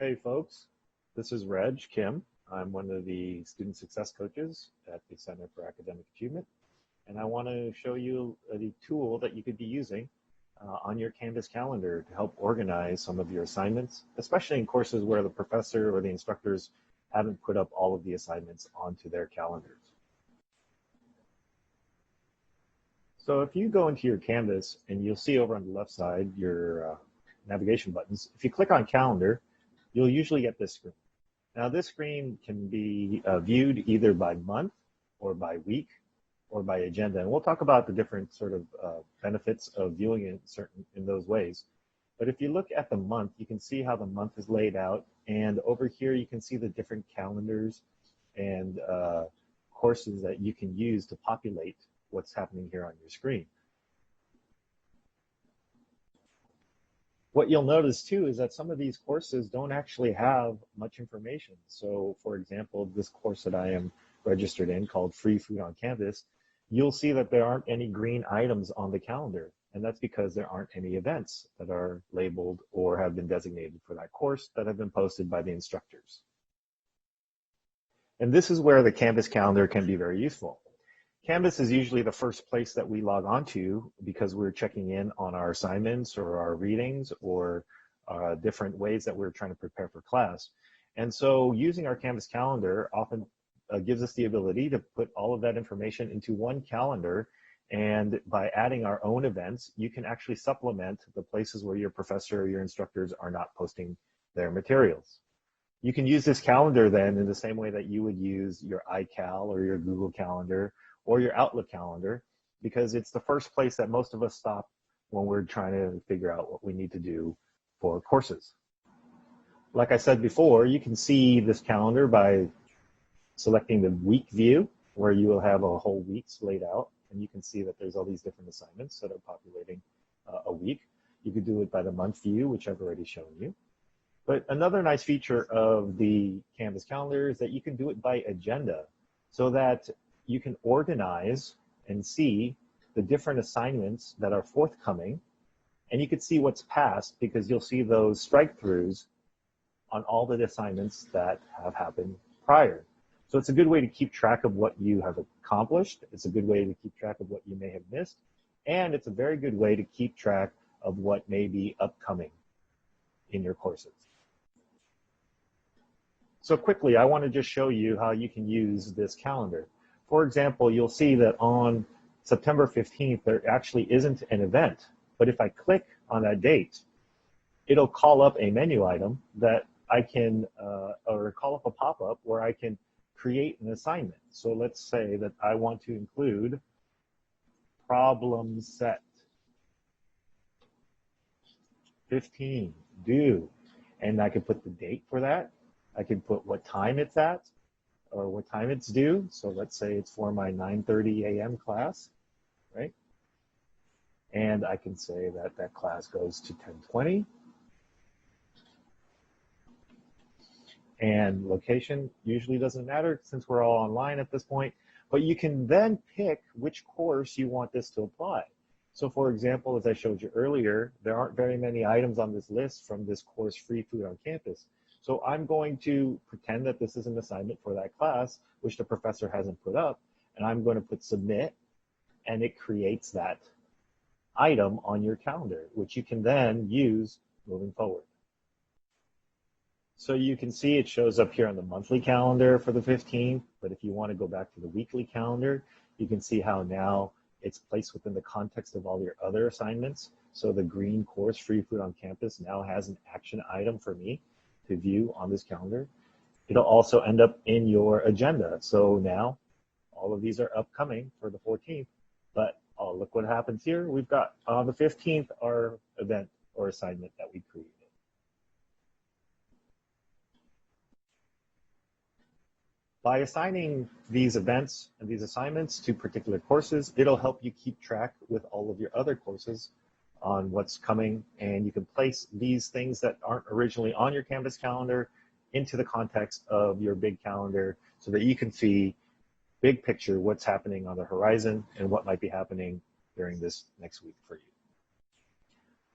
Hey folks, this is Reg Kim. I'm one of the student success coaches at the Center for Academic Achievement, and I want to show you the tool that you could be using on your Canvas calendar to help organize some of your assignments, especially in courses where the professor or the instructors haven't put up all of the assignments onto their calendars. So if you go into your Canvas and you'll see over on the left side your navigation buttons, if you click on calendar, you'll usually get this screen. Now this screen can be viewed either by month or by week or by agenda. And we'll talk about the different sort of benefits of viewing it in those ways. But if you look at the month, you can see how the month is laid out. And over here, you can see the different calendars and courses that you can use to populate what's happening here on your screen. What you'll notice too is that some of these courses don't actually have much information. So for example, this course that I am registered in called Free Food on Canvas, you'll see that there aren't any green items on the calendar. And that's because there aren't any events that are labeled or have been designated for that course that have been posted by the instructors. And this is where the Canvas calendar can be very useful. Canvas is usually the first place that we log on to because we're checking in on our assignments or our readings or different ways that we're trying to prepare for class. And so using our Canvas calendar often gives us the ability to put all of that information into one calendar. And by adding our own events, you can actually supplement the places where your professor or your instructors are not posting their materials. You can use this calendar then in the same way that you would use your iCal or your Google Calendar or your Outlook calendar, because it's the first place that most of us stop when we're trying to figure out what we need to do for courses. Like I said before, you can see this calendar by selecting the week view, where you will have a whole week's laid out, and you can see that there's all these different assignments that are populating a week. You could do it by the month view, which I've already shown you. But another nice feature of the Canvas calendar is that you can do it by agenda, so that you can organize and see the different assignments that are forthcoming, and you can see what's passed because you'll see those strike-throughs on all the assignments that have happened prior. So it's a good way to keep track of what you have accomplished. It's a good way to keep track of what you may have missed, and it's a very good way to keep track of what may be upcoming in your courses. So quickly, I want to just show you how you can use this calendar. For example, you'll see that on September 15th, there actually isn't an event. But if I click on that date, it'll call up a menu item that I can, or call up a pop-up where I can create an assignment. So let's say that I want to include problem set 15, due. And I can put the date for that. I can put what time it's at, or what time it's due. So let's say it's for my 9:30 a.m. class, right? And I can say that that class goes to 10:20. And location usually doesn't matter since we're all online at this point, but you can then pick which course you want this to apply. So for example, as I showed you earlier, there aren't very many items on this list from this course, Free Food on Campus. So I'm going to pretend that this is an assignment for that class, which the professor hasn't put up, and I'm going to put submit, and it creates that item on your calendar, which you can then use moving forward. So you can see it shows up here on the monthly calendar for the 15th, but if you want to go back to the weekly calendar, you can see how now it's placed within the context of all your other assignments. So the green course, Free Food on Campus, now has an action item for me to view on this calendar. It'll also end up in your agenda. So now all of these are upcoming for the 14th, but oh, look what happens here. We've got on the 15th our event or assignment that we created. By assigning these events and these assignments to particular courses, it'll help you keep track with all of your other courses on what's coming, and you can place these things that aren't originally on your Canvas calendar into the context of your big calendar so that you can see big picture what's happening on the horizon and what might be happening during this next week for you.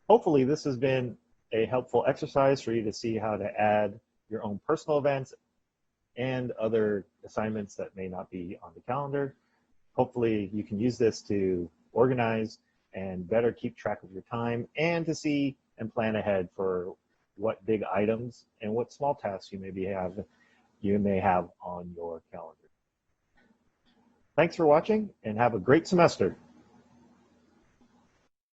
Hopefully this has been a helpful exercise for you to see how to add your own personal events and other assignments that may not be on the calendar. Hopefully you can use this to organize and better keep track of your time and to see and plan ahead for what big items and what small tasks you may have on your calendar. Thanks for watching and have a great semester.